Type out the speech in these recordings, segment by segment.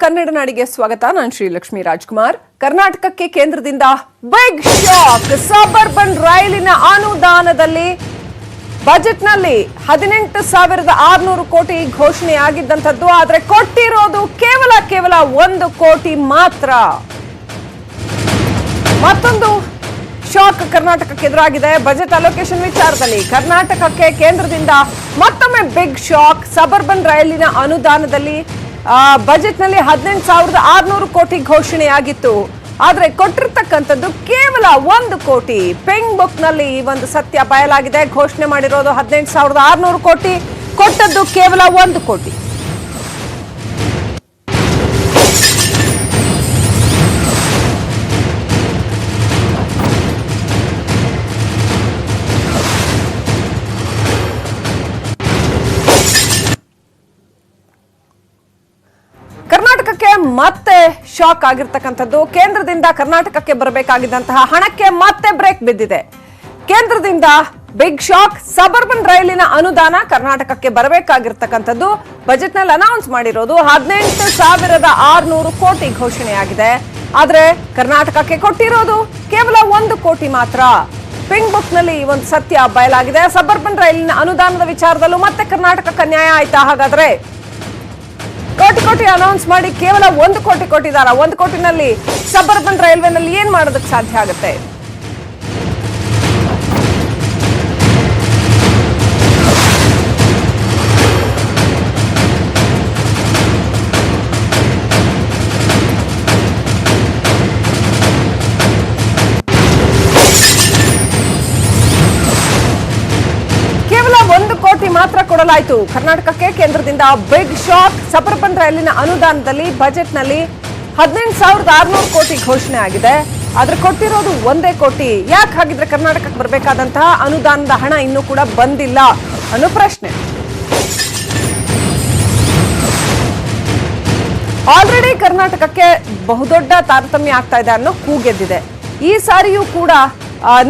ಕನ್ನಡ ನಾಡಿಗೆ ಸ್ವಾಗತ. ನಾನು ಶ್ರೀಲಕ್ಷ್ಮಿ ರಾಜ್ಕುಮಾರ್. ಕರ್ನಾಟಕಕ್ಕೆ ಕೇಂದ್ರದಿಂದ ಬಿಗ್ ಶಾಕ್. ಸಬರ್ಬನ್ ರೈಲಿನ ಅನುದಾನದಲ್ಲಿ ಬಜೆಟ್ನಲ್ಲಿ 18,600 ಕೋಟಿ ಘೋಷಣೆಯಾಗಿದ್ದಂಥದ್ದು. ಆದರೆ ಕೊಟ್ಟಿರೋದು ಕೇವಲ 1 ಕೋಟಿ ಮಾತ್ರ. ಮತ್ತೊಂದು ಶಾಕ್ ಕರ್ನಾಟಕಕ್ಕೆ ಎದುರಾಗಿದೆ. ಬಜೆಟ್ ಅಲೋಕೇಶನ್ ವಿಚಾರದಲ್ಲಿ ಕರ್ನಾಟಕಕ್ಕೆ ಕೇಂದ್ರದಿಂದ ಮತ್ತೊಮ್ಮೆ ಬಿಗ್ ಶಾಕ್. ಸಬರ್ಬನ್ ರೈಲಿನ ಅನುದಾನದಲ್ಲಿ ಬಜೆಟ್ನಲ್ಲಿ 18,600 ಕೋಟಿ ಘೋಷಣೆಯಾಗಿತ್ತು. ಆದರೆ ಕೊಟ್ಟಿರ್ತಕ್ಕಂಥದ್ದು ಕೇವಲ 1 ಕೋಟಿ. ಪಿಂಕ್ ಬುಕ್ ನಲ್ಲಿ ಈ ಒಂದು ಸತ್ಯ ಬಯಲಾಗಿದೆ. ಘೋಷಣೆ ಮಾಡಿರೋದು 18,600 ಕೋಟಿ, ಕೊಟ್ಟದ್ದು ಕೇವಲ 1 ಕೋಟಿ. ಕರ್ನಾಟಕಕ್ಕೆ ಮತ್ತೆ ಶಾಕ್ ಆಗಿರ್ತಕ್ಕಂಥದ್ದು. ಕೇಂದ್ರದಿಂದ ಕರ್ನಾಟಕಕ್ಕೆ ಬರಬೇಕಾಗಿದ್ದಂತಹ ಹಣಕ್ಕೆ ಮತ್ತೆ ಬ್ರೇಕ್ ಬಿದ್ದಿದೆ. ಕೇಂದ್ರದಿಂದ ಬಿಗ್ ಶಾಕ್. ಸಬರ್ಬನ್ ರೈಲಿನ ಅನುದಾನ ಕರ್ನಾಟಕಕ್ಕೆ ಬರಬೇಕಾಗಿರ್ತಕ್ಕಂಥದ್ದು ಬಜೆಟ್ನಲ್ಲಿ ಅನೌನ್ಸ್ ಮಾಡಿರೋದು 18,600 ಕೋಟಿ ಘೋಷಣೆಯಾಗಿದೆ. ಆದ್ರೆ ಕರ್ನಾಟಕಕ್ಕೆ ಕೊಟ್ಟಿರೋದು ಕೇವಲ 1 ಕೋಟಿ ಮಾತ್ರ. ಪಿಂಕ್ ಬುಕ್ ನಲ್ಲಿ ಈ ಒಂದು ಸತ್ಯ ಬಯಲಾಗಿದೆ. ಸಬರ್ಬನ್ ರೈಲಿನ ಅನುದಾನದ ವಿಚಾರದಲ್ಲೂ ಮತ್ತೆ ಕರ್ನಾಟಕಕ್ಕೆ ನ್ಯಾಯ ಆಯ್ತಾ? ಹಾಗಾದ್ರೆ ಕೋಟಿ ಅನೌನ್ಸ್ ಮಾಡಿ ಕೇವಲ 1 ಕೋಟಿ ಕೊಟ್ಟಿದ್ದಾರೆ. 1 ಕೋಟಿನಲ್ಲಿ ಸಬರ್ಬನ್ ರೈಲ್ವೆನಲ್ಲಿ ಏನ್ ಮಾಡೋದಕ್ಕೆ ಸಾಧ್ಯ ಆಗುತ್ತೆ? ಮಾತ್ರ ಕೊಡಲಾಯಿತು. ಕರ್ನಾಟಕಕ್ಕೆ ಕೇಂದ್ರದಿಂದ ಬಿಗ್ ಶಾಕ್. ಸಬರ್ಬನ್ ರೈಲಿನ ಅನುದಾನದಲ್ಲಿ ಬಜೆಟ್ನಲ್ಲಿ 18,600 ಕೋಟಿ ಘೋಷಣೆ ಆಗಿದೆ. ಆದ್ರೆ ಕೊಟ್ಟಿರೋದು 1 ಕೋಟಿ. ಯಾಕೆ ಹಾಗಿದ್ರೆ ಕರ್ನಾಟಕಕ್ಕೆ ಬರಬೇಕಾದಂತಹ ಅನುದಾನದ ಹಣ ಇನ್ನೂ ಕೂಡ ಬಂದಿಲ್ಲ ಅನ್ನೋ ಪ್ರಶ್ನೆ. ಆಲ್ರೆಡಿ ಕರ್ನಾಟಕಕ್ಕೆ ಬಹುದೊಡ್ಡ ತಾರತಮ್ಯ ಆಗ್ತಾ ಇದೆ ಅನ್ನೋ ಕೂಗೆದ್ದಿದೆ. ಈ ಸಾರಿಯೂ ಕೂಡ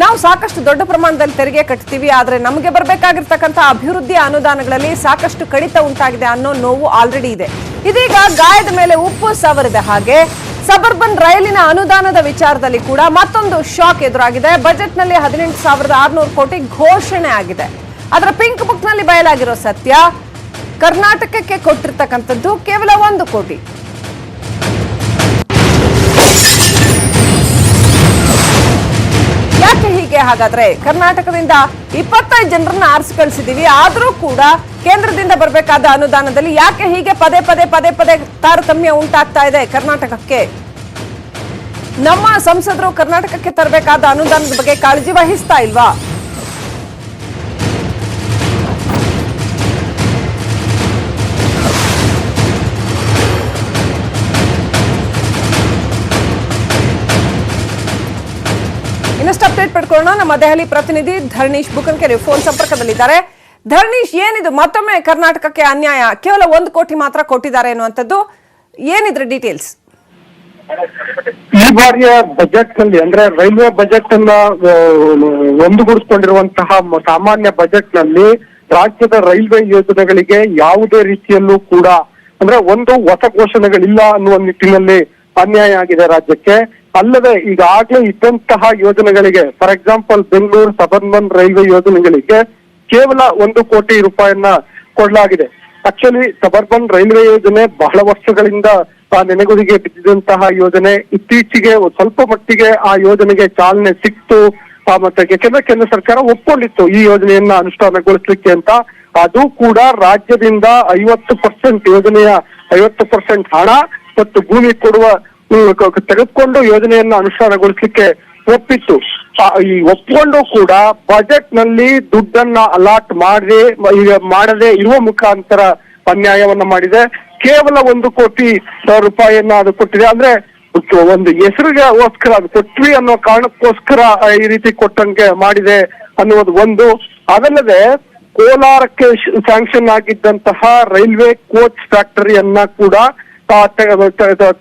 ನಾವು ಸಾಕಷ್ಟು ದೊಡ್ಡ ಪ್ರಮಾಣದಲ್ಲಿ ತೆರಿಗೆ ಕಟ್ತೀವಿ, ಆದ್ರೆ ನಮಗೆ ಬರಬೇಕಾಗಿರ್ತಕ್ಕಂಥ ಅಭಿವೃದ್ಧಿ ಅನುದಾನಗಳಲ್ಲಿ ಸಾಕಷ್ಟು ಕಡಿತ ಉಂಟಾಗಿದೆ ಅನ್ನೋ ನೋವು ಆಲ್ರೆಡಿ ಇದೆ. ಇದೀಗ ಗಾಯದ ಮೇಲೆ ಉಪ್ಪು ಸವರಿದ ಹಾಗೆ ಸಬರ್ಬನ್ ರೈಲಿನ ಅನುದಾನದ ವಿಚಾರದಲ್ಲಿ ಕೂಡ ಮತ್ತೊಂದು ಶಾಕ್ ಎದುರಾಗಿದೆ. ಬಜೆಟ್ನಲ್ಲಿ 18,600 ಕೋಟಿ ಘೋಷಣೆ ಆಗಿದೆ. ಅದರ ಪಿಂಕ್ ಬುಕ್ ನಲ್ಲಿ ಬಯಲಾಗಿರೋ ಸತ್ಯ, ಕರ್ನಾಟಕಕ್ಕೆ ಕೊಟ್ಟಿರ್ತಕ್ಕಂಥದ್ದು ಕೇವಲ 1 ಕೋಟಿ. ಯಾಕೆ ಹೀಗೆ? ಹಾಗಾದ್ರೆ ಕರ್ನಾಟಕದಿಂದ 25 ಜನರನ್ನ ಆರಿಸಿ ಕಳಿಸಿದೀವಿ, ಆದ್ರೂ ಕೂಡ ಕೇಂದ್ರದಿಂದ ಬರಬೇಕಾದ ಅನುದಾನದಲ್ಲಿ ಯಾಕೆ ಹೀಗೆ ಪದೇ ಪದೇ ತಾರತಮ್ಯ ಉಂಟಾಗ್ತಾ ಇದೆ ಕರ್ನಾಟಕಕ್ಕೆ? ನಮ್ಮ ಸಂಸದರು ಕರ್ನಾಟಕಕ್ಕೆ ತರಬೇಕಾದ ಅನುದಾನದ ಬಗ್ಗೆ ಕಾಳಜಿ ವಹಿಸ್ತಾ ಇಲ್ವಾ? ಇನ್ನಷ್ಟು ಅಪ್ಡೇಟ್ ಪಡ್ಕೊಳ್ಳೋಣ. ನಮ್ಮ ದೆಹಲಿ ಪ್ರತಿನಿಧಿ ಧರಣೀಶ್ ಬುಕನ್ಕೆರೆ ಫೋನ್ ಸಂಪರ್ಕದಲ್ಲಿದ್ದಾರೆ. ಧರಣೀಶ್, ಏನಿದು ಮತ್ತೊಮ್ಮೆ ಕರ್ನಾಟಕಕ್ಕೆ ಅನ್ಯಾಯ? ಕೇವಲ 1 ಕೋಟಿ ಮಾತ್ರ ಕೊಟ್ಟಿದ್ದಾರೆ ಅನ್ನುವಂಥದ್ದು, ಏನಿದ್ರೆ ಡೀಟೇಲ್ಸ್? ಈ ಬಾರಿಯ ಬಜೆಟ್ ನಲ್ಲಿ ಅಂದ್ರೆ ರೈಲ್ವೆ ಬಜೆಟ್ ಅನ್ನ ಒಂದುಗೂಡಿಸಿಕೊಂಡಿರುವಂತಹ ಸಾಮಾನ್ಯ ಬಜೆಟ್ ನಲ್ಲಿ ರಾಜ್ಯದ ರೈಲ್ವೆ ಯೋಜನೆಗಳಿಗೆ ಯಾವುದೇ ರೀತಿಯಲ್ಲೂ ಕೂಡ ಅಂದ್ರೆ ಒಂದು ಹೊಸ ಘೋಷಣೆಗಳಿಲ್ಲ ಅನ್ನುವ ನಿಟ್ಟಿನಲ್ಲಿ ಅನ್ಯಾಯ ಆಗಿದೆ ರಾಜ್ಯಕ್ಕೆ. ಅಲ್ಲದೆ ಈಗಾಗಲೇ ಇದ್ದಂತಹ ಯೋಜನೆಗಳಿಗೆ, for example Bengaluru suburban railway ಯೋಜನೆಗಳಿಗೆ ಕೇವಲ 1 ಕೋಟಿ ರೂಪಾಯಿಯನ್ನ ಕೊಡಲಾಗಿದೆ. ಆಕ್ಚುಲಿ ಸಬರ್ಬನ್ ರೈಲ್ವೆ ಯೋಜನೆ ಬಹಳ ವರ್ಷಗಳಿಂದ ನೆನೆಗುದಿಗೆ ಬಿದ್ದಿದಂತಹ ಯೋಜನೆ. ಇತ್ತೀಚೆಗೆ ಸ್ವಲ್ಪ ಮಟ್ಟಿಗೆ ಆ ಯೋಜನೆಗೆ ಚಾಲನೆ ಸಿಕ್ತು. ಮತ್ತೆ ಕೇಂದ್ರ ಸರ್ಕಾರ ಒಪ್ಕೊಂಡಿತ್ತು ಈ ಯೋಜನೆಯನ್ನ ಅನುಷ್ಠಾನಗೊಳಿಸ್ಲಿಕ್ಕೆ ಅಂತ. ಅದು ಕೂಡ ರಾಜ್ಯದಿಂದ 50% ಯೋಜನೆಯ 50% ಹಣ ಮತ್ತು ಭೂಮಿ ಕೊಡುವ ತೆಗೆದುಕೊಂಡು ಯೋಜನೆಯನ್ನ ಅನುಷ್ಠಾನಗೊಳಿಸ್ಲಿಕ್ಕೆ ಒಪ್ಪಿತ್ತು. ಈ ಒಪ್ಪಿಕೊಂಡು ಕೂಡ ಬಜೆಟ್ ನಲ್ಲಿ ದುಡ್ಡನ್ನ ಅಲಾಟ್ ಮಾಡದೆ ಇರುವ ಮುಖಾಂತರ ಅನ್ಯಾಯವನ್ನ ಮಾಡಿದೆ. ಕೇವಲ 1 ಕೋಟಿ ರೂಪಾಯಿಯನ್ನ ಅದು ಕೊಟ್ಟಿದೆ. ಅಂದ್ರೆ ಒಂದು ಹೆಸರಿಗೋಸ್ಕರ ಅದು ಕೊಟ್ವಿ ಅನ್ನೋ ಕಾರಣಕ್ಕೋಸ್ಕರ ಈ ರೀತಿ ಕೊಟ್ಟಂಗೆ ಮಾಡಿದೆ ಅನ್ನುವುದು ಒಂದು. ಅದಲ್ಲದೆ ಕೋಲಾರಕ್ಕೆ ಸ್ಯಾಂಕ್ಷನ್ ಆಗಿದ್ದಂತಹ ರೈಲ್ವೆ ಕೋಚ್ ಫ್ಯಾಕ್ಟರಿಯನ್ನ ಕೂಡ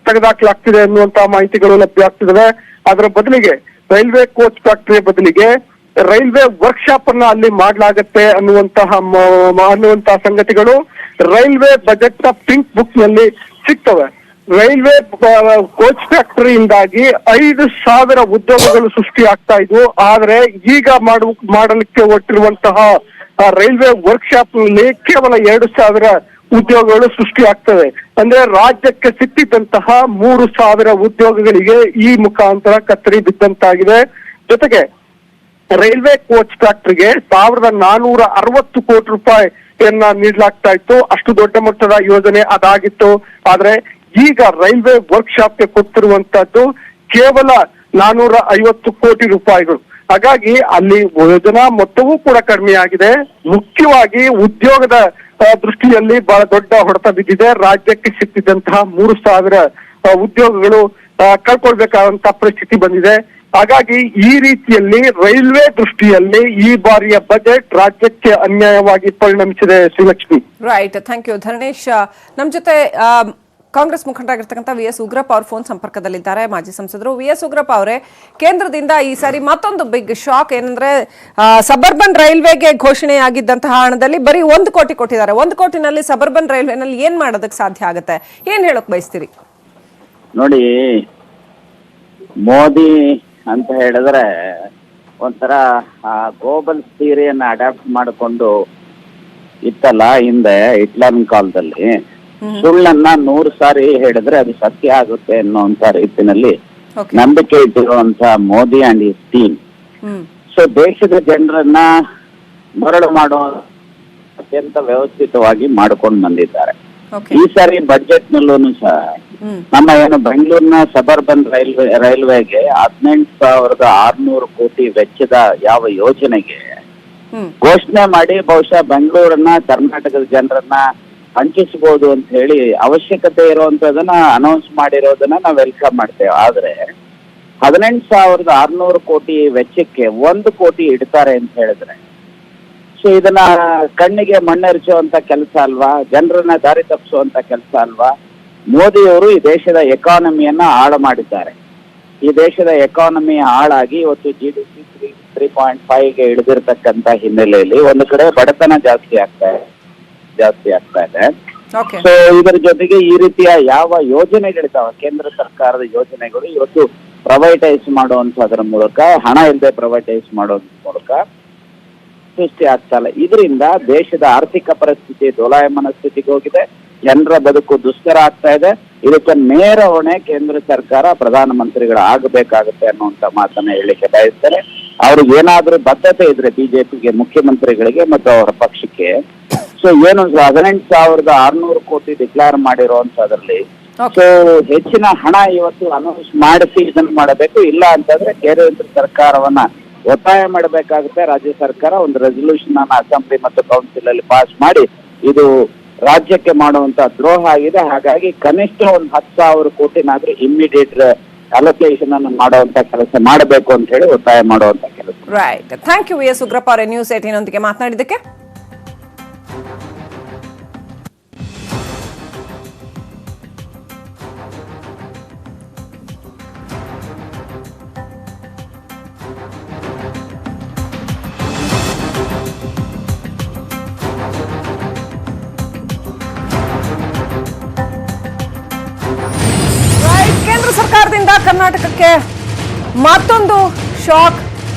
ತೆಗೆದಾಕ್ಲಾಗ್ತಿದೆ ಅನ್ನುವಂತಹ ಮಾಹಿತಿಗಳು ಲಭ್ಯ ಆಗ್ತಿದ್ದಾವೆ. ಅದರ ಬದಲಿಗೆ ರೈಲ್ವೆ ಕೋಚ್ ಫ್ಯಾಕ್ಟರಿ ಬದಲಿಗೆ ರೈಲ್ವೆ ವರ್ಕ್ಶಾಪ್ ಅನ್ನ ಅಲ್ಲಿ ಮಾಡಲಾಗತ್ತೆ ಅನ್ನುವಂತಹ ಸಂಗತಿಗಳು ರೈಲ್ವೆ ಬಜೆಟ್ ನ ಪಿಂಕ್ ಬುಕ್ ನಲ್ಲಿ ಸಿಗ್ತವೆ. ರೈಲ್ವೆ ಕೋಚ್ ಫ್ಯಾಕ್ಟರಿಯಿಂದಾಗಿ 5,000 ಉದ್ಯೋಗಗಳು ಸೃಷ್ಟಿ ಆಗ್ತಾ ಇದ್ವು. ಆದ್ರೆ ಈಗ ಮಾಡಲಿಕ್ಕೆ ಹೊರಟಿರುವಂತಹ ರೈಲ್ವೆ ವರ್ಕ್ಶಾಪ್ ನಲ್ಲಿ ಕೇವಲ 2,000 ಉದ್ಯೋಗಗಳು ಸೃಷ್ಟಿ ಆಗ್ತವೆ. ಅಂದ್ರೆ ರಾಜ್ಯಕ್ಕೆ ಸಿಕ್ಕಿದ್ದಂತಹ 3,000 ಉದ್ಯೋಗಗಳಿಗೆ ಈ ಮುಖಾಂತರ ಕತ್ತರಿ ಬಿದ್ದಂತಾಗಿದೆ. ಜೊತೆಗೆ ರೈಲ್ವೆ ಕೋಚ್ ಫ್ಯಾಕ್ಟರಿಗೆ 1,460 ಕೋಟಿ ರೂಪಾಯಿಯನ್ನ ನೀಡಲಾಗ್ತಾ ಇತ್ತು. ಅಷ್ಟು ದೊಡ್ಡ ಮಟ್ಟದ ಯೋಜನೆ ಅದಾಗಿತ್ತು. ಆದ್ರೆ ಈಗ ರೈಲ್ವೆ ವರ್ಕ್ಶಾಪ್ಗೆ ಕೊಟ್ಟಿರುವಂತದ್ದು ಕೇವಲ 450 ಕೋಟಿ ರೂಪಾಯಿಗಳು. ಹಾಗಾಗಿ ಅಲ್ಲಿ ಯೋಜನಾ ಮೊತ್ತವೂ ಕೂಡ ಕಡಿಮೆಯಾಗಿದೆ. ಮುಖ್ಯವಾಗಿ ಉದ್ಯೋಗದ ದೃಷ್ಟಿಯಲ್ಲಿ ಬಹಳ ದೊಡ್ಡ ಹೊಡೆತ ಬಿದ್ದಿದೆ. ರಾಜ್ಯಕ್ಕೆ ಸಿಕ್ಕಿದ್ದಂತಹ 3,000 ಉದ್ಯೋಗಗಳು ಕಳ್ಕೊಳ್ಬೇಕಾದಂತಹ ಪರಿಸ್ಥಿತಿ ಬಂದಿದೆ. ಹಾಗಾಗಿ ಈ ರೀತಿಯಲ್ಲಿ ರೈಲ್ವೆ ದೃಷ್ಟಿಯಲ್ಲಿ ಈ ಬಾರಿಯ ಬಜೆಟ್ ರಾಜ್ಯಕ್ಕೆ ಅನ್ಯಾಯವಾಗಿ ಪರಿಣಮಿಸಿದೆ. Srilakshmi. Right, thank you Dharanesh. ನಮ್ಮ ಜೊತೆ ಕಾಂಗ್ರೆಸ್ ಮುಖಂಡರಾಗಿರ್ತಕ್ಕಂಥ ವಿ.ಎಸ್. ಉಗ್ರಪ್ಪ ಅವರು ಫೋನ್ ಸಂಪರ್ಕದಲ್ಲಿದ್ದಾರೆ, ಮಾಜಿ ಸಂಸದರು. ವಿ.ಎಸ್. ಉಗ್ರಪ್ಪ ಅವರೇ, ಕೇಂದ್ರದಿಂದ ಈ ಸಾರಿ ಮತ್ತೊಂದು ಬಿಗ್ ಶಾಕ್ ಏನಂದ್ರೆ ಸಬರ್ಬನ್ ರೈಲ್ವೆಗೆ ಘೋಷಣೆಯಾಗಿದ್ದಂತಹ ಹಣದಲ್ಲಿ ಬರೀ 1 ಕೋಟಿ ಕೊಟ್ಟಿದ್ದಾರೆ. 1 ಕೋಟಿನಲ್ಲಿ ಸಬರ್ಬನ್ ರೈಲ್ವೆನಲ್ಲಿ ಏನ್ ಮಾಡೋದಕ್ಕೆ ಸಾಧ್ಯ ಆಗುತ್ತೆ? ಏನ್ ಹೇಳಕ್ ಬಯಸ್ತೀರಿ? ನೋಡಿ, ಮೋದಿ ಅಂತ ಹೇಳಿದ್ರೆ ಒಂಥರ ಗ್ಲೋಬಲ್ ಥಿಯರಿಯನ್ನ ಅಡಾಪ್ಟ್ ಮಾಡಿಕೊಂಡು ಇತ್ತಲ್ಲ ಹಿಂದೆ ಹಿಟ್ಲರ್ನ ಕಾಲದಲ್ಲಿ, ಸುಳ್ಳನ್ನ 100 ಸಾರಿ ಹೇಳಿದ್ರೆ ಅದು ಸತ್ಯ ಆಗುತ್ತೆ ಅನ್ನುವಂತ ರೀತಿಯಲ್ಲಿ ನಂಬಿಕೆ ಇಟ್ಟಿರುವಂತ Modi and his team. So ದೇಶದ ಜನರನ್ನ ಮರಳು ಮಾಡುವ ಅತ್ಯಂತ ವ್ಯವಸ್ಥಿತವಾಗಿ ಮಾಡ್ಕೊಂಡು ಬಂದಿದ್ದಾರೆ. ಈ ಸಾರಿ ಬಜೆಟ್ ನಲ್ಲೂ ಸಹ ನಮ್ಮ ಏನು ಬೆಂಗಳೂರಿನ ಸಬರ್ಬನ್ ರೈಲ್ವೆಗೆ 18,600 ಕೋಟಿ ವೆಚ್ಚದ ಯಾವ ಯೋಜನೆಗೆ ಘೋಷಣೆ ಮಾಡಿ ಬಹುಶಃ ಬೆಂಗಳೂರನ್ನ ಕರ್ನಾಟಕದ ಜನರನ್ನ ಹಂಚಿಸಬಹುದು ಅಂತ ಹೇಳಿ ಅವಶ್ಯಕತೆ ಇರುವಂತದನ್ನ ಅನೌನ್ಸ್ ಮಾಡಿರೋದನ್ನ ನಾವು ವೆಲ್ಕಮ್ ಮಾಡ್ತೇವೆ. ಆದ್ರೆ 18,600 ಕೋಟಿ ವೆಚ್ಚಕ್ಕೆ 1 ಕೋಟಿ ಇಡ್ತಾರೆ ಅಂತ ಹೇಳಿದ್ರೆ, ಸೊ ಇದನ್ನ ಕಣ್ಣಿಗೆ ಮಣ್ಣೆರಚುವಂತ ಕೆಲಸ ಅಲ್ವಾ? ಜನರನ್ನ ದಾರಿ ತಪ್ಪಿಸುವಂತ ಕೆಲಸ ಅಲ್ವಾ? ಮೋದಿಯವರು ಈ ದೇಶದ ಎಕಾನಮಿಯನ್ನ ಹಾಳು ಮಾಡಿದ್ದಾರೆ. ಈ ದೇಶದ ಎಕಾನಮಿ ಹಾಳಾಗಿ ಇವತ್ತು GDP 3.5ಗೆ ಇಳಿದಿರ್ತಕ್ಕಂತ ಹಿನ್ನೆಲೆಯಲ್ಲಿ ಒಂದು ಕಡೆ ಬಡತನ ಜಾಸ್ತಿ ಆಗ್ತಾ ಇದೆ. ಸೊ ಇದರ ಜೊತೆಗೆ ಈ ರೀತಿಯ ಯಾವ ಯೋಜನೆಗಳಿದಾವ ಕೇಂದ್ರ ಸರ್ಕಾರದ ಯೋಜನೆಗಳು ಇವತ್ತು ಪ್ರೈವೇಟೈಸ್ ಮಾಡುವಂತದ್ರ ಮೂಲಕ, ಹಣ ಇಲ್ಲದೆ ಪ್ರೈವೇಟೈಸ್ ಮಾಡೋದ್ರ ಮೂಲಕ ಸೃಷ್ಟಿ ಆಗ್ತಾ ಇಲ್ಲ. ಇದರಿಂದ ದೇಶದ ಆರ್ಥಿಕ ಪರಿಸ್ಥಿತಿ ದೋಲಾಯಮಾನ ಸ್ಥಿತಿಗೆ ಹೋಗಿದೆ. ಜನರ ಬದುಕು ದುಸ್ತರ ಆಗ್ತಾ ಇದೆ. ಇದಕ್ಕೆ ನೇರ ಹೊಣೆ ಕೇಂದ್ರ ಸರ್ಕಾರ, ಪ್ರಧಾನಮಂತ್ರಿಗಳು ಆಗಬೇಕಾಗುತ್ತೆ ಅನ್ನುವಂತ ಮಾತನ್ನ ಹೇಳಿಕೆ ಬಯಸ್ತಾರೆ. ಅವ್ರಿಗೆ ಏನಾದ್ರೂ ಬದ್ಧತೆ ಇದ್ರೆ ಬಿಜೆಪಿಗೆ, ಮುಖ್ಯಮಂತ್ರಿಗಳಿಗೆ ಮತ್ತು ಅವರ ಪಕ್ಷಕ್ಕೆ, ಸೊ ಏನು 18,600 ಕೋಟಿ ಡಿಕ್ಲೇರ್ ಮಾಡಿರುವಂತದ್ರಲ್ಲಿ ಸೊ ಹೆಚ್ಚಿನ ಹಣ ಇವತ್ತು ಅನೌನ್ಸ್ ಮಾಡಿಸಿ ಇದನ್ನ ಮಾಡಬೇಕು. ಇಲ್ಲ ಅಂತಂದ್ರೆ ಕೇಂದ್ರ ಸರ್ಕಾರವನ್ನ ಒತ್ತಾಯ ಮಾಡಬೇಕಾಗುತ್ತೆ. ರಾಜ್ಯ ಸರ್ಕಾರ ಒಂದು ರೆಸಲ್ಯೂಷನ್ ಅನ್ನ ಅಸೆಂಬ್ಲಿ ಮತ್ತು ಕೌನ್ಸಿಲ್ ಅಲ್ಲಿ ಪಾಸ್ ಮಾಡಿ ಇದು ರಾಜ್ಯಕ್ಕೆ ಮಾಡುವಂತ ದ್ರೋಹ ಆಗಿದೆ. ಹಾಗಾಗಿ ಕನಿಷ್ಠ ಒಂದು 10,000 ಕೋಟಿನಾದ್ರೂ ಇಮಿಡಿಯೇಟ್ ಅಲೋಕೇಶನ್ ಅನ್ನು ಮಾಡುವಂತ ಕೆಲಸ ಮಾಡಬೇಕು ಅಂತ ಹೇಳಿ ಒತ್ತಾಯ ಮಾಡುವಂತ ಕೆಲಸ. Right, thank you V S. Ugrappa ಅವರೇ, ನ್ಯೂಸ್ 18 ನೊಂದಿಗೆ ಮಾತನಾಡಿದ್ದಕ್ಕೆ. ಕೇಂದ್ರ ಸರ್ಕಾರದಿಂದ ಕರ್ನಾಟಕಕ್ಕೆ ಮತ್ತೊಂದು ಶಾಕ್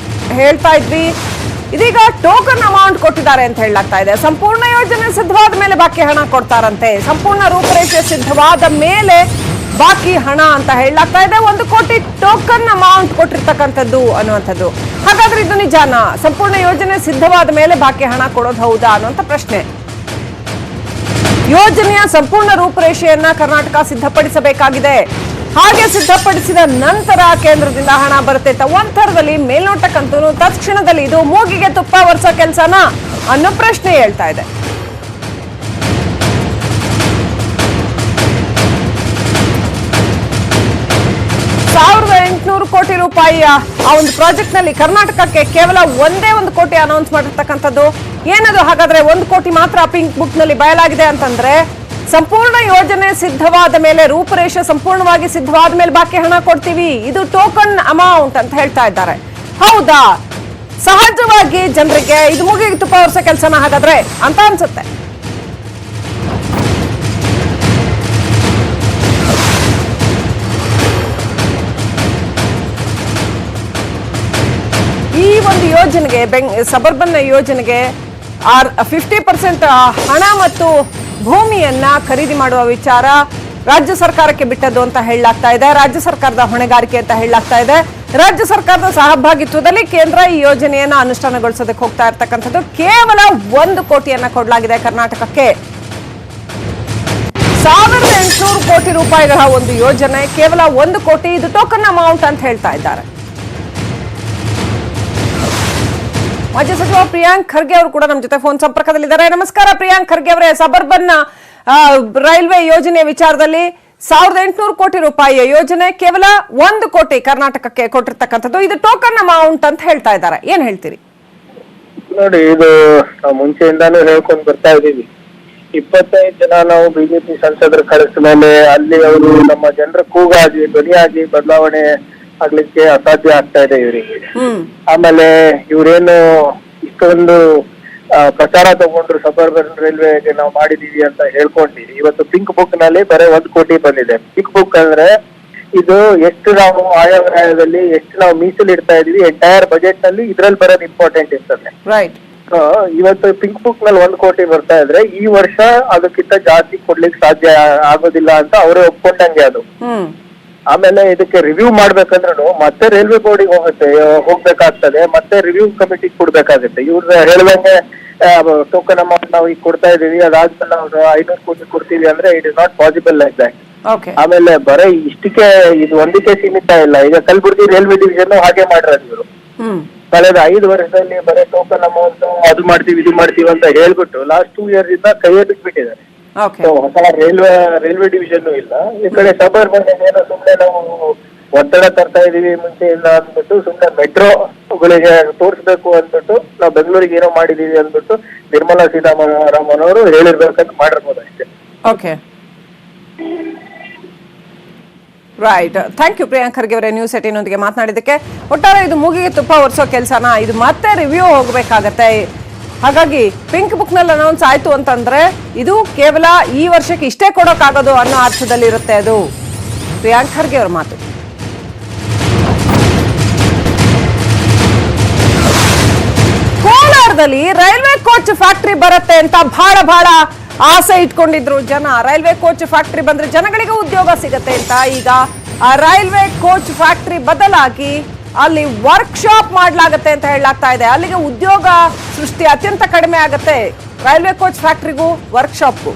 ಹೇಳ್ತಾ ಇದ್ವಿ. ಇದೀಗ ಟೋಕನ್ ಅಮೌಂಟ್ ಕೊಟ್ಟಿದ್ದಾರೆ ಅಂತ ಹೇಳಲಾಗ್ತಾ ಇದೆ. ಸಂಪೂರ್ಣ ಯೋಜನೆ ಸಿದ್ಧವಾದ ಮೇಲೆ ಬಾಕಿ ಹಣ ಕೊಡ್ತಾರಂತೆ. ಸಂಪೂರ್ಣ ರೂಪರೇಷೆ ಸಿದ್ಧವಾದ ಮೇಲೆ ಬಾಕಿ ಹಣ ಅಂತ ಹೇಳಲಾಗ್ತಾ ಇದೆ. 1 ಕೋಟಿ ಟೋಕನ್ ಅಮೌಂಟ್ ಕೊಟ್ಟಿರ್ತಕ್ಕಂಥದ್ದು ಅನ್ನುವಂಥದ್ದು. ಹಾಗಾದ್ರೆ ಇದು ನಿಜಾನಾ? ಸಂಪೂರ್ಣ ಯೋಜನೆ ಸಿದ್ಧವಾದ ಮೇಲೆ ಬಾಕಿ ಹಣ ಕೊಡೋದು ಹೌದಾ ಅನ್ನುವಂಥ ಪ್ರಶ್ನೆ. ಯೋಜನೆಯ ಸಂಪೂರ್ಣ ರೂಪರೇಷೆಯನ್ನ ಕರ್ನಾಟಕ ಸಿದ್ಧಪಡಿಸಬೇಕಾಗಿದೆ. ಹಾಗೆ ಸಿದ್ಧಪಡಿಸಿದ ನಂತರ ಕೇಂದ್ರದಿಂದ ಹಣ ಬರುತ್ತೆ ಅಂತ ಒಂಥರದಲ್ಲಿ ಮೇಲ್ನೋಟಕ್ಕಂತೂ ತತ್ಕ್ಷಣದಲ್ಲಿ ಇದು ಮೂಗಿಗೆ ತುಪ್ಪ ವರ್ಷ ಕೆಲಸನ ಅನ್ನೋ ಪ್ರಶ್ನೆ ಹೇಳ್ತಾ ಇದೆ. ₹1,800 ಕೋಟಿ ರೂಪಾಯಿಯ ಆ ಒಂದು ಪ್ರಾಜೆಕ್ಟ್ ನಲ್ಲಿ ಕರ್ನಾಟಕಕ್ಕೆ ಕೇವಲ ಒಂದೇ 1 ಕೋಟಿ ಅನೌನ್ಸ್ ಮಾಡಿರ್ತಕ್ಕಂಥದ್ದು. ಏನದು ಹಾಗಾದ್ರೆ 1 ಕೋಟಿ ಮಾತ್ರ ಪಿಂಕ್ ಬುಕ್ ನಲ್ಲಿ ಬಯಲಾಗಿದೆ ಅಂತಂದ್ರೆ, ಸಂಪೂರ್ಣ ಯೋಜನೆ ಸಿದ್ಧವಾದ ಮೇಲೆ, ರೂಪರೇಷೆ ಸಂಪೂರ್ಣವಾಗಿ ಸಿದ್ಧವಾದ ಮೇಲೆ ಬಾಕಿ ಹಣ ಕೊಡ್ತೀವಿ, ಇದು ಟೋಕನ್ ಅಮೌಂಟ್ ಅಂತ ಹೇಳ್ತಾ ಇದ್ದಾರೆ. ಹೌದಾ? ಸಹಜವಾಗಿ ಜನರಿಗೆ ಇದು ಮೂಗಿಗೆ ತುಪ್ಪ ವರ್ಷ ಕೆಲಸನ ಹಾಗಾದ್ರೆ ಅಂತ ಅನ್ಸುತ್ತೆ. ಒಂದು ಯೋಜನೆಗೆ ಸಬರ್ಬನ್ ಯೋಜನೆಗೆ 50% ಹಣ ಮತ್ತು ಭೂಮಿಯನ್ನ ಖರೀದಿ ಮಾಡುವ ವಿಚಾರ ರಾಜ್ಯ ಸರ್ಕಾರಕ್ಕೆ ಬಿಟ್ಟದ್ದು ಅಂತ ಹೇಳಲಾಗ್ತಾ ಇದೆ. ರಾಜ್ಯ ಸರ್ಕಾರದ ಹೊಣೆಗಾರಿಕೆ ಅಂತ ಹೇಳಲಾಗ್ತಾ ಇದೆ. ರಾಜ್ಯ ಸರ್ಕಾರದ ಸಹಭಾಗಿತ್ವದಲ್ಲಿ ಕೇಂದ್ರ ಈ ಯೋಜನೆಯನ್ನ ಅನುಷ್ಠಾನಗೊಳಿಸೋದಕ್ಕೆ ಹೋಗ್ತಾ ಇರ್ತಕ್ಕಂಥದ್ದು. ಕೇವಲ 1 ಕೋಟಿಯನ್ನ ಕೊಡಲಾಗಿದೆ ಕರ್ನಾಟಕಕ್ಕೆ. 1800 ಕೋಟಿ ರೂಪಾಯಿಗಳ ಒಂದು ಯೋಜನೆ, ಕೇವಲ 1 ಕೋಟಿ. ಇದು ಟೋಕನ್ ಅಮೌಂಟ್ ಅಂತ ಹೇಳ್ತಾ ಇದ್ದಾರೆ. ಮಾಜಿ ಸಚಿವ ಪ್ರಿಯಾಂಕ್ ಖರ್ಗೆ ಅವರು ಕೂಡ ನಮ್ಮ ಜೊತೆ ಫೋನ್ ಸಂಪರ್ಕದಲ್ಲಿದ್ದಾರೆ. ನಮಸ್ಕಾರ ಪ್ರಿಯಾಂಕ್ ಖರ್ಗೆ ಅವರೇ. ಸಬರ್ಬನ್ ರೈಲ್ವೆ ಯೋಜನೆ ವಿಚಾರದಲ್ಲಿ 1800 ಕೋಟಿ ರೂಪಾಯಿಯ ಯೋಜನೆ, ಕೇವಲ 1 ಕೋಟಿ ಕರ್ನಾಟಕಕ್ಕೆ ಕೊಟ್ಟಿರ್ತಕ್ಕಂಥದ್ದು. ಇದು ಟೋಕನ್ ಅಮೌಂಟ್ ಅಂತ ಹೇಳ್ತಾ ಇದ್ದಾರೆ, ಏನ್ ಹೇಳ್ತೀರಿ? ನೋಡಿ, ಇದು ನಾವು ಮುಂಚೆಯಿಂದಾನು ಹೇಳ್ಕೊಂಡು ಬರ್ತಾ ಇದೀವಿ. 25 ಜನ ನಾವು ಬಿಜೆಪಿ ಸಂಸದರು ಕಳಿಸಿದ ಮೇಲೆ ಅಲ್ಲಿ ಅವರು ನಮ್ಮ ಜನರ ಕೂಗಾಗಿ ಧ್ವನಿಯಾಗಿ ಬದಲಾವಣೆ ಆಗ್ಲಿಕ್ಕೆ ಅಸಾಧ್ಯ ಆಗ್ತಾ ಇದೆ ಇವರಿಗೆ. ಆಮೇಲೆ ಇವ್ರೇನು ಇಷ್ಟೊಂದು ಪ್ರಚಾರ ತಗೊಂಡ್ರು ಸಬರ್ಬನ್ ರೈಲ್ವೆಗೆ ನಾವು ಮಾಡಿದೀವಿ ಅಂತ ಹೇಳ್ಕೊಂಡಿವಿ. ಇವತ್ತು ಪಿಂಕ್ ಬುಕ್ ನಲ್ಲಿ ಬರೀ 1 ಕೋಟಿ ಬಂದಿದೆ. ಪಿಂಕ್ ಬುಕ್ ಅಂದ್ರೆ ಇದು ಎಷ್ಟು ನಾವು ಆಯವ್ಯಯದಲ್ಲಿ ಎಷ್ಟು ನಾವು ಮೀಸಲಿಡ್ತಾ ಇದೀವಿ ಎಂಟೈರ್ ಬಜೆಟ್ ನಲ್ಲಿ, ಇದ್ರಲ್ಲಿ ಬರೋದು ಇಂಪಾರ್ಟೆಂಟ್ ಇರ್ತದೆ. ಇವತ್ತು ಪಿಂಕ್ ಬುಕ್ ನಲ್ಲಿ 1 ಕೋಟಿ ಬರ್ತಾ ಇದ್ರೆ ಈ ವರ್ಷ ಅದಕ್ಕಿಂತ ಜಾಸ್ತಿ ಕೊಡ್ಲಿಕ್ಕೆ ಸಾಧ್ಯ ಆಗೋದಿಲ್ಲ ಅಂತ ಅವರೇ ಒಪ್ಕೊಂಡಂಗೆ ಅದು. ಆಮೇಲೆ ಇದಕ್ಕೆ ರಿವ್ಯೂ ಮಾಡ್ಬೇಕಂದ್ರೂ ಮತ್ತೆ ರೈಲ್ವೆ ಬೋರ್ಡಿಗೆ ಹೋಗ್ಬೇಕಾಗ್ತದೆ, ಮತ್ತೆ ರಿವ್ಯೂ ಕಮಿಟಿಗೆ ಕೊಡ್ಬೇಕಾಗುತ್ತೆ. ಇವ್ರ ಹೇಳ್ದಂಗೆ ಟೋಕನ್ ಅಮೌಂಟ್ ನಾವು ಈಗ ಕೊಡ್ತಾ ಇದೀವಿ, ಅದಾದ್ಮೇಲೆ ನಾವು 500 ಕೋಟಿ ಕೊಡ್ತೀವಿ ಅಂದ್ರೆ it is not possible like that. ಆಮೇಲೆ ಬರೀ ಇಷ್ಟಕ್ಕೆ ಇದು ಒಂದಕ್ಕೆ ಸೀಮಿತ ಇಲ್ಲ. ಈಗ ಕಲಬುರಗಿ ರೈಲ್ವೆ ಡಿವಿಷನ್ ಹಾಗೆ ಮಾಡಿರೋದು ಇವರು. ಕಳೆದ 5 ವರ್ಷದಲ್ಲಿ ಬರೀ ಟೋಕನ್ ಅಮೌಂಟ್ ಅದು ಮಾಡ್ತೀವಿ ಇದು ಮಾಡ್ತೀವಿ ಅಂತ ಹೇಳ್ಬಿಟ್ಟು ಲಾಸ್ಟ್ 2 years ಇಂದ ಕೈಯೇ ಬಿಟ್ಬಿಟ್ಟಿದ್ದಾರೆ. ಹೊಸ ರೈಲ್ವೆ ಡಿವಿಷನ್ ಇಲ್ಲ. ಈ ಕಡೆ ಸಬರ್ಬನ್ ಏನೋ ಸುಮ್ನೆ ನಾವು ಒತ್ತಡ ತರ್ತಾ ಇದೀವಿ ಮುಂಚೆಯಿಂದ ಅಂದ್ಬಿಟ್ಟು ಸುಮ್ನೆ ಮೆಟ್ರೋಗಳಿಗೆ ತೋರಿಸ್ಬೇಕು ಅಂದ್ಬಿಟ್ಟು ನಾವು ಬೆಂಗಳೂರಿಗೆ ಏನೋ ಮಾಡಿದೀವಿ ಅಂದ್ಬಿಟ್ಟು ನಿರ್ಮಲಾ ಸೀತಾರಾಮನ್ ಅವರು ಹೇಳಿರ್ಬೇಕಂತ ಮಾಡಿರ್ಬೋದು ಅಷ್ಟೇ. Okay, right. Thank you Priyank Kharge ಅವರೇ ನ್ಯೂಸ್ 18 ನೊಂದಿಗೆ ಮಾತನಾಡಿದ್ದಕ್ಕೆ. ಒಟ್ಟಾರೆ ಇದು ಮೂಗಿಗೆ ತುಪ್ಪ ಒರೆಸೋ ಕೆಲಸನ, ಇದು ಮತ್ತೆ ರಿವ್ಯೂ ಹೋಗ್ಬೇಕಾಗತ್ತೆ. ಹಾಗಾಗಿ ಪಿಂಕ್ ಬುಕ್ ನಲ್ಲಿ ಅನೌನ್ಸ್ ಆಯ್ತು ಅಂತಂದ್ರೆ ಇದು ಕೇವಲ ಈ ವರ್ಷಕ್ಕೆ ಇಷ್ಟೇ ಕೊಡೋಕ್ಕಾಗೋದು ಅನ್ನೋ ಅರ್ಥದಲ್ಲಿ ಇರುತ್ತೆ ಅದು. ಪ್ರಿಯಾಂಕ್ ಖರ್ಗೆ ಅವರ ಮಾತು. ಕೋಲಾರದಲ್ಲಿ ರೈಲ್ವೆ ಕೋಚ್ ಫ್ಯಾಕ್ಟರಿ ಬರುತ್ತೆ ಅಂತ ಬಹಳ ಆಸೆ ಇಟ್ಕೊಂಡಿದ್ರು ಜನ. ರೈಲ್ವೆ ಕೋಚ್ ಫ್ಯಾಕ್ಟರಿ ಬಂದ್ರೆ ಜನಗಳಿಗೆ ಉದ್ಯೋಗ ಸಿಗತ್ತೆ ಅಂತ. ಈಗ ಆ ರೈಲ್ವೆ ಕೋಚ್ ಫ್ಯಾಕ್ಟರಿ ಬದಲಾಗಿ ಅಲ್ಲಿ ವರ್ಕ್ಶಾಪ್ ಮಾಡ್ಲಾಗತ್ತೆ ಅಂತ ಹೇಳಲಾಗ್ತಾ ಇದೆ. ಅಲ್ಲಿಗೆ ಉದ್ಯೋಗ ಸೃಷ್ಟಿ ಅತ್ಯಂತ ಕಡಿಮೆ ಆಗತ್ತೆ, ರೈಲ್ವೆ ಕೋಚ್ ಫ್ಯಾಕ್ಟರಿಗೂ ವರ್ಕ್ಶಾಪ್ಗೂ.